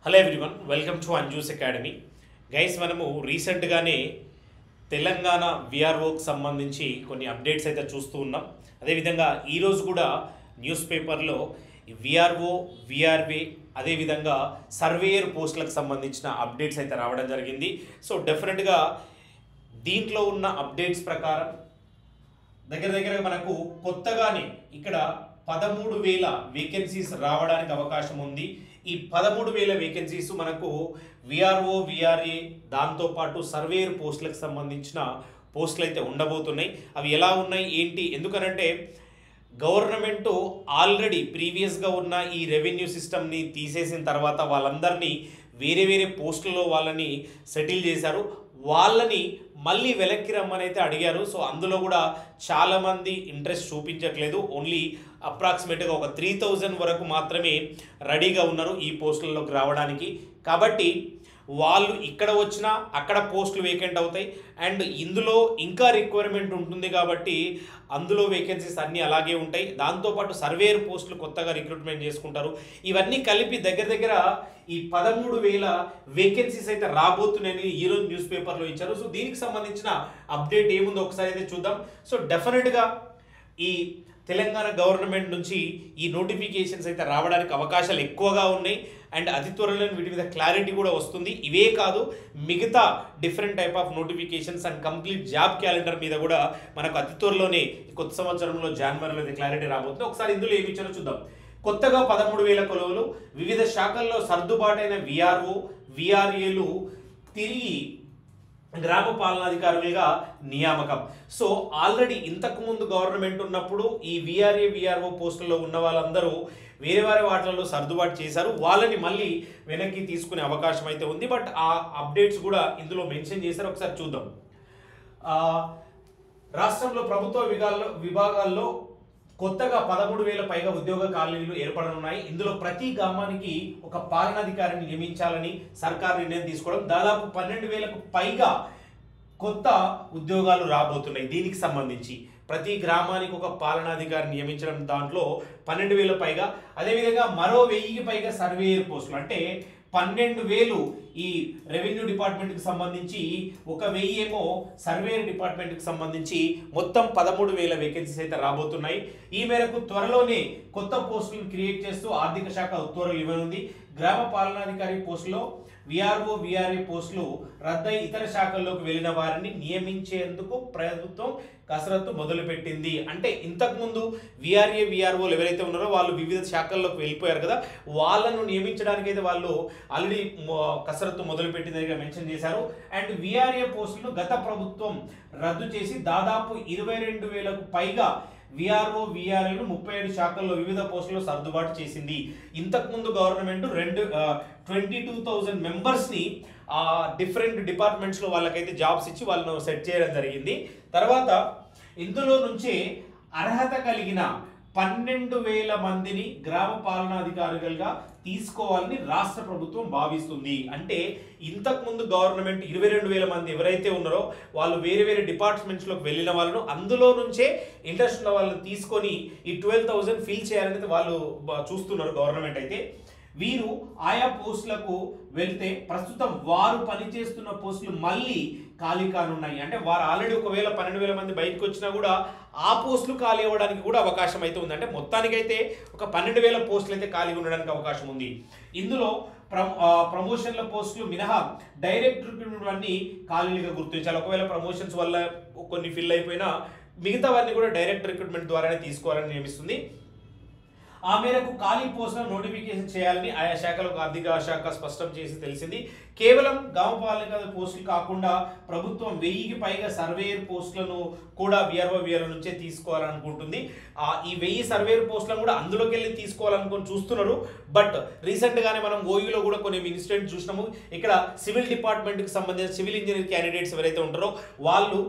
Hello everyone, welcome to Anju's academy. Guys, మనము రీసెంట్గానే తెలంగాణ విఆర్ఓకి సంబంధించి కొన్ని అప్డేట్స్ అయితే చూస్తూ ఉన్నాం. అదేవిధంగా ఈరోజు కూడా న్యూస్ పేపర్లో విఆర్ఓ, విఆర్వే, అదేవిధంగా సర్వేయర్ పోస్టులకు సంబంధించిన అప్డేట్స్ అయితే రావడం జరిగింది. సో డెఫినెట్గా దీంట్లో ఉన్న అప్డేట్స్ ప్రకారం దగ్గర మనకు కొత్తగానే ఇక్కడ 13,000 వేకెన్సీస్ రావడానికి అవకాశం ఉంది. ఈ 13,000 వేకెన్సీస్ మనకు విఆర్ఓ, విఆర్ఏ, దాంతోపాటు సర్వేయర్ పోస్టులకు సంబంధించిన పోస్టులు అయితే ఉండబోతున్నాయి. అవి ఎలా ఉన్నాయి ఏంటి, ఎందుకనంటే గవర్నమెంట్ ఆల్రెడీ ప్రీవియస్గా ఉన్న ఈ రెవెన్యూ సిస్టమ్ని తీసేసిన తర్వాత వాళ్ళందరినీ వేరే పోస్టులలో వాళ్ళని సెటిల్ చేశారు. వాళ్ళని మళ్ళీ వెనక్కి రమ్మని అయితే అడిగారు. సో అందులో కూడా చాలామంది ఇంట్రెస్ట్ చూపించట్లేదు. ఓన్లీ అప్రాక్సిమేట్గా ఒక 3,000 వరకు మాత్రమే రెడీగా ఉన్నారు ఈ పోస్టులలోకి రావడానికి. కాబట్టి వాళ్ళు ఇక్కడ వచ్చినా అక్కడ పోస్టులు వేకెంట్ అవుతాయి. అండ్ ఇందులో ఇంకా రిక్వైర్మెంట్ ఉంటుంది కాబట్టి అందులో వేకెన్సీస్ అన్నీ అలాగే ఉంటాయి. దాంతోపాటు సర్వేయర్ పోస్టులు కొత్తగా రిక్రూట్మెంట్ చేసుకుంటారు. ఇవన్నీ కలిపి దగ్గర ఈ 13,000 వేకెన్సీస్ అయితే రాబోతున్నాయని ఈరోజు న్యూస్ పేపర్లో ఇచ్చారు. సో దీనికి సంబంధించిన అప్డేట్ ఏముందో ఒకసారి అయితే చూద్దాం. సో డెఫినెట్గా ఈ తెలంగాణ గవర్నమెంట్ నుంచి ఈ నోటిఫికేషన్స్ అయితే రావడానికి అవకాశాలు ఎక్కువగా ఉన్నాయి. అండ్ అతి త్వరలో వీటి మీద క్లారిటీ కూడా వస్తుంది. ఇవే కాదు, మిగతా different type of notifications and complete job calendar మీద కూడా మనకు అతి త్వరలోనే కొత్త సంవత్సరంలో జనవరిలో అయితే క్లారిటీ రాబోతుంది. ఒకసారి ఇందులో ఏమి ఇచ్చారో చూద్దాం. కొత్తగా 13,000 కొలువులు, వివిధ శాఖల్లో సర్దుబాటైన విఆర్ఓ, విఆర్ఏలు తిరిగి గ్రామ పాలనాధికారులుగా నియామకం. సో ఆల్రెడీ ఇంతకుముందు గవర్నమెంట్ ఉన్నప్పుడు ఈ విఆర్ఏ, విఆర్ఓ పోస్టుల్లో ఉన్న వాళ్ళందరూ వేరే వాటిలలో సర్దుబాటు చేశారు. వాళ్ళని మళ్ళీ వెనక్కి తీసుకునే అవకాశం అయితే ఉంది. బట్ ఆ అప్డేట్స్ కూడా ఇందులో మెన్షన్ చేశారు. ఒకసారి చూద్దాం. రాష్ట్రంలో ప్రభుత్వ విభాగాల్లో కొత్తగా 13,000 పైగా ఉద్యోగ ఖాళీలు ఏర్పడనున్నాయి. ఇందులో ప్రతి గ్రామానికి ఒక పాలనాధికారిని నియమించాలని సర్కార్ నిర్ణయం తీసుకోవడం, దాదాపు 12,000కు పైగా కొత్త ఉద్యోగాలు రాబోతున్నాయి. దీనికి సంబంధించి ప్రతి గ్రామానికి ఒక పాలనాధికారిని నియమించడం, దాంట్లో 12,000 పైగా, అదేవిధంగా మరో 1,000కి పైగా సర్వేయర్ పోస్టులు, అంటే 12,000 ఈ రెవెన్యూ డిపార్ట్మెంట్కి సంబంధించి, 1,000 ఏమో సర్వేయర్ డిపార్ట్మెంట్కి సంబంధించి, మొత్తం 13,000 వేకెన్సీస్ అయితే రాబోతున్నాయి. ఈ మేరకు త్వరలోనే కొత్త పోస్టులను క్రియేట్ చేస్తూ ఆర్థిక శాఖ ఉత్తర్వులు ఇవ్వనుంది. గ్రామ పాలనాధికారి పోస్టులో విఆర్ఓ, విఆర్ఏ పోస్టులు రద్దై ఇతర శాఖల్లోకి వెళ్ళిన వారిని నియమించేందుకు ప్రభుత్వం కసరత్తు మొదలుపెట్టింది. అంటే ఇంతకుముందు విఆర్ఏ, విఆర్ఓలు ఎవరైతే ఉన్నారో వాళ్ళు వివిధ శాఖల్లోకి వెళ్ళిపోయారు కదా, వాళ్ళను నియమించడానికి అయితే వాళ్ళు ఆల్రెడీ కసరత్తు మొదలుపెట్టిందిగా మెన్షన్ చేశారు. అండ్ విఆర్ఏ పోస్టులను గత ప్రభుత్వం రద్దు చేసి దాదాపు 22,000కు పైగా విఆర్ఓ, విఆర్ఏలు 37 శాఖల్లో వివిధ పోస్టుల్లో సర్దుబాటు చేసింది. ఇంతకుముందు గవర్నమెంట్ 22,000 మెంబర్స్ని డిఫరెంట్ డిపార్ట్మెంట్స్లో వాళ్ళకైతే జాబ్స్ ఇచ్చి వాళ్ళను సెట్ చేయడం జరిగింది. తర్వాత ఇందులో నుంచే అర్హత కలిగిన 12,000 మందిని గ్రామ పాలనాధికారులుగా తీసుకోవాలని రాష్ట్ర ప్రభుత్వం భావిస్తుంది. అంటే ఇంతకుముందు గవర్నమెంట్ 22,000 మంది ఎవరైతే ఉన్నారో వాళ్ళు వేరే డిపార్ట్మెంట్స్లోకి వెళ్ళిన వాళ్ళను, అందులో నుంచే ఇంట్రెస్ట్ ఉన్న వాళ్ళని తీసుకొని ఈ 12,000 ఫిల్ చేయాలనేది వాళ్ళు చూస్తున్నారు గవర్నమెంట్ అయితే. వీరు ఆయా పోస్టులకు వెళ్తే ప్రస్తుతం వారు పనిచేస్తున్న పోస్టులు మళ్ళీ ఖాళీ కానున్నాయి. అంటే వారు ఆల్రెడీ ఒకవేళ 12,000 మంది బయటకు వచ్చినా కూడా ఆ పోస్టులు ఖాళీ అవ్వడానికి కూడా అవకాశం అయితే ఉంది. అంటే మొత్తానికైతే ఒక 12,000 పోస్టులు అయితే ఖాళీగా ఉండడానికి అవకాశం ఉంది. ఇందులో ప్రమోషన్ల పోస్టులు మినహా డైరెక్ట్ రిక్రూట్మెంట్ అన్ని ఖాళీలుగా గుర్తించాలి. ఒకవేళ ప్రమోషన్స్ వల్ల కొన్ని ఫిల్ అయిపోయినా మిగతావన్నీ కూడా డైరెక్ట్ రిక్రూట్మెంట్ ద్వారానే తీసుకోవాలని నియమిస్తుంది. ఆ మేరకు ఖాళీ పోస్టులను నోటిఫికేషన్ చేయాలని ఆయా శాఖలకు ఆర్థిక శాఖ స్పష్టం చేసి తెలిసింది. కేవలం గ్రామ పాలక పోస్టులు కాకుండా ప్రభుత్వం 1,000కి పైగా సర్వేయర్ పోస్టులను కూడా విఆర్ఓ, విఆర్ఓ నుంచే తీసుకోవాలనుకుంటుంది. ఈ 1,000 సర్వేయర్ పోస్టులను కూడా అందులోకి వెళ్ళి తీసుకోవాలనుకుని చూస్తున్నారు. బట్ రీసెంట్గానే మనం ఓయూలో కూడా కొన్ని ఇన్సిడెంట్స్ చూసినాము. ఇక్కడ సివిల్ డిపార్ట్మెంట్కి సంబంధించిన సివిల్ ఇంజనీర్ క్యాండిడేట్స్ ఎవరైతే ఉంటారో వాళ్ళు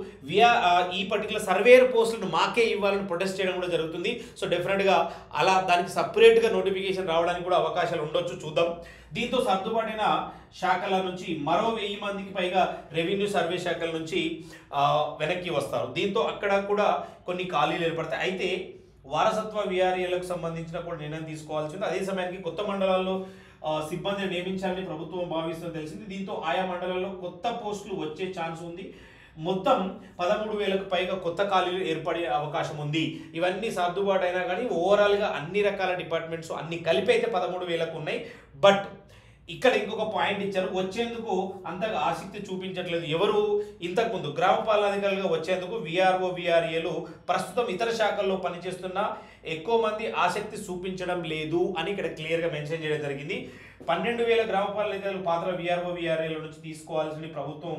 ఈ పర్టికులర్ సర్వేయర్ పోస్టులను మాకే ఇవ్వాలని ప్రొటెస్ట్ చేయడం కూడా జరుగుతుంది. సో డెఫినెట్గా అలా దానికి సపరేట్గా నోటిఫికేషన్ రావడానికి కూడా అవకాశాలు ఉండొచ్చు, చూద్దాం. దీంతో సర్దుబాటైన శాఖల నుంచి మరో 1,000 మందికి పైగా రెవెన్యూ సర్వే శాఖల నుంచి వెనక్కి వస్తారు. దీంతో అక్కడ కూడా కొన్ని ఖాళీలు ఏర్పడతాయి. అయితే వారసత్వ విఆర్ఏలకు సంబంధించిన కూడా నిర్ణయం తీసుకోవాల్సి ఉంది. అదే సమయానికి కొత్త మండలాల్లో సిబ్బందిని నియమించాలని ప్రభుత్వం భావిస్తుందని తెలిసింది. దీంతో ఆయా మండలాల్లో కొత్త పోస్టులు వచ్చే ఛాన్స్ ఉంది. మొత్తం 13,000కు పైగా కొత్త ఖాళీలు ఏర్పడే అవకాశం ఉంది. ఇవన్నీ సర్దుబాటు అయినా కానీ ఓవరాల్గా అన్ని రకాల డిపార్ట్మెంట్స్ అన్ని కలిపి అయితే 13,000కు ఉన్నాయి. బట్ ఇక్కడ ఇంకొక పాయింట్ ఇచ్చారు, వచ్చేందుకు అంతగా ఆసక్తి చూపించట్లేదు ఎవరు. ఇంతకుముందు గ్రామ పాలనాధికారులుగా వచ్చేందుకు విఆర్ఓ విఆర్ఏలు ప్రస్తుతం ఇతర శాఖల్లో పనిచేస్తున్న ఎక్కువ మంది ఆసక్తి చూపించడం లేదు అని ఇక్కడ క్లియర్గా మెన్షన్ చేయడం జరిగింది. 12,000 గ్రామ పాలనాధికారులు పాత్ర విఆర్ఓ విఆర్ఏల నుంచి తీసుకోవాల్సిన ప్రభుత్వం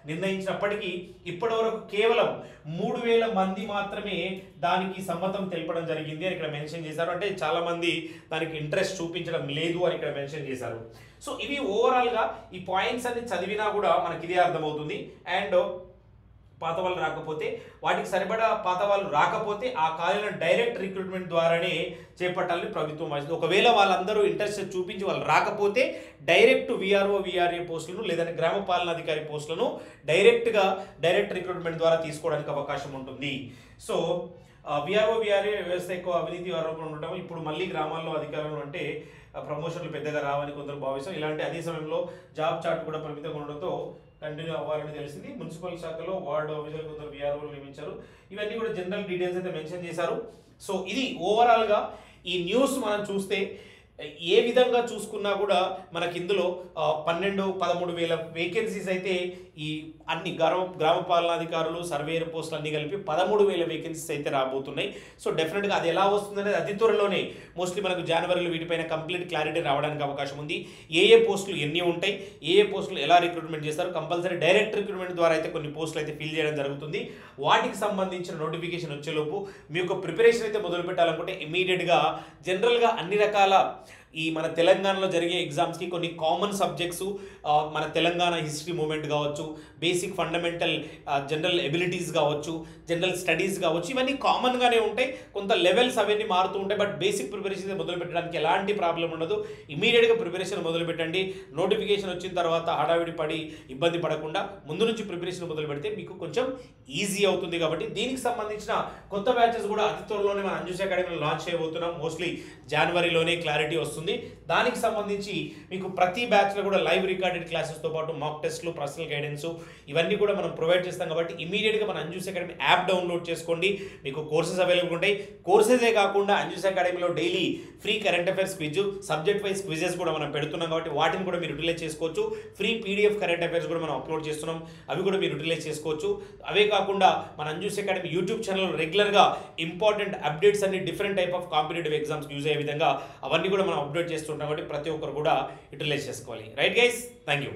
నిర్ణయించినప్పటికీ ఇప్పటివరకు కేవలం 3,000 మంది మాత్రమే దానికి సమ్మతం తెలపడం జరిగింది అని ఇక్కడ మెన్షన్ చేశారు. అంటే చాలా మంది దానికి ఇంట్రెస్ట్ చూపించడం లేదు అని ఇక్కడ మెన్షన్ చేశారు. సో ఇవి ఓవరాల్గా ఈ పాయింట్స్ అన్ని చదివినా కూడా మనకి ఇదే అర్థమవుతుంది. అండ్ పాత వాళ్ళు రాకపోతే వాటికి సరిపడా పాత వాళ్ళు రాకపోతే ఆ ఖాళీలను డైరెక్ట్ రిక్రూట్మెంట్ ద్వారానే చేపట్టాలని ప్రభుత్వం వాదిస్తుంది. ఒకవేళ వాళ్ళందరూ ఇంట్రెస్ట్ చూపించి వాళ్ళు రాకపోతే డైరెక్ట్ విఆర్ఓ విఆర్ఏ పోస్టులను లేదంటే గ్రామ పాలనాధికారి పోస్టులను డైరెక్ట్ రిక్రూట్మెంట్ ద్వారా తీసుకోవడానికి అవకాశం ఉంటుంది. సో విఆర్ఓ విఆర్ఏ వ్యవస్థ ఎక్కువ అవినీతి ఆరోపణలు ఉండటం, ఇప్పుడు మళ్ళీ గ్రామాల్లో అధికారులు అంటే ప్రమోషన్లు పెద్దగా రావని కొందరు భావిస్తాం. ఇలాంటి అదే సమయంలో జాబ్ చార్ట్ కూడా పరిమితంగా ఉండడంతో కంటిన్యూ అవ్వాలని తెలిసింది. మున్సిపల్ శాఖలో వార్డు ఆఫీసర్ కొందరు విఆర్ఓలు నియమించారు. ఇవన్నీ కూడా జనరల్ డీటెయిల్స్ అయితే మెన్షన్ చేశారు. సో ఇది ఓవరాల్గా ఈ న్యూస్ మనం చూస్తే ఏ విధంగా చూసుకున్నా కూడా మనకి ఇందులో 13,000 వేకెన్సీస్ అయితే ఈ అన్ని గ్రామ పాలనాధికారులు సర్వేయర్ పోస్టులు అన్ని కలిపి 13,000 వేకెన్సీస్ అయితే రాబోతున్నాయి. సో డెఫినెట్గా అది ఎలా వస్తుందనేది అతి త్వరలోనే మోస్ట్లీ మనకు జనవరిలో వీటిపైన కంప్లీట్ క్లారిటీ రావడానికి అవకాశం ఉంది. ఏ పోస్టులు ఎన్ని ఉంటాయి, ఏ పోస్టులు ఎలా రిక్రూట్మెంట్ చేస్తారు, కంపల్సరీ డైరెక్ట్ రిక్రూట్మెంట్ ద్వారా అయితే కొన్ని పోస్టులు అయితే ఫిల్ చేయడం జరుగుతుంది. వాటికి సంబంధించిన నోటిఫికేషన్ వచ్చేలోపు మీ యొక్క ప్రిపరేషన్ అయితే మొదలు పెట్టాలనుకుంటే ఇమీడియట్గా జనరల్గా అన్ని రకాల ఈ మన తెలంగాణలో జరిగే ఎగ్జామ్స్కి కొన్ని కామన్ సబ్జెక్ట్స్ మన తెలంగాణ హిస్టరీ మూమెంట్ కావచ్చు, బేసిక్ ఫండమెంటల్ జనరల్ ఎబిలిటీస్ కావచ్చు, జనరల్ స్టడీస్ కావచ్చు, ఇవన్నీ కామన్గానే ఉంటాయి. కొంత లెవెల్స్ అవన్నీ మారుతూ ఉంటాయి. బట్ బేసిక్ ప్రిపరేషన్ మొదలు పెట్టడానికి ఎలాంటి ప్రాబ్లం ఉండదు. ఇమీడియట్గా ప్రిపరేషన్ మొదలు పెట్టండి. నోటిఫికేషన్ వచ్చిన తర్వాత హడావిడి పడి ఇబ్బంది పడకుండా ముందు నుంచి ప్రిపరేషన్ మొదలు పెడితే మీకు కొంచెం ఈజీ అవుతుంది. కాబట్టి దీనికి సంబంధించిన కొత్త బ్యాచెస్ కూడా అతి త్వరలోనే మన అంజుస్ అకాడమీలో లాంచ్ చేయబోతున్నాం. మోస్ట్లీ జనవరిలోనే క్లారిటీ వస్తుంది. దానికి సంబంధించి మీకు ప్రతి బ్యాచ్లో కూడా లైవ్ రికార్డెడ్ క్లాసెస్తో పాటు మాక్ టెస్ట్లు, పర్సనల్ గైడెన్స్ ఇవన్నీ కూడా మనం ప్రొవైడ్ చేస్తాం. కాబట్టి ఇమీడియట్గా మన అంజుస్ అకాడమీ యాప్ డౌన్లోడ్ చేసుకోండి. మీకు కోర్సెస్ అవైలబుల్ ఉంటాయి. కోర్సెసే కాకుండా అంజుస్ అకాడమీలో daily free current affairs quiz, subject wise quizzes కూడా మనం పెడుతున్నాం. కాబట్టి వాటిని కూడా మీరు యూటిలైజ్ చేసుకోవచ్చు. ఫ్రీ పీడిఎఫ్ కరెంట్ అఫైర్స్ కూడా మనం అప్లోడ్ చేస్తున్నాం. అవి కూడా మీరు యూటిలైజ్ చేసుకోవచ్చు. అవే కాకుండా మన అంజుస్ అకాడమీ యూట్యూబ్ ఛానల్ రెగ్యులర్గా ఇంపార్టెంట్ అప్డేట్స్ అన్ని different type of competitive exams use అయ్యే విధంగా అవన్నీ కూడా మనం అప్డేట్ చేస్తుంటాం. కాబట్టి ప్రతి ఒక్కరు కూడా యూటిలైజ్ చేసుకోవాలి. Right guys, thank you.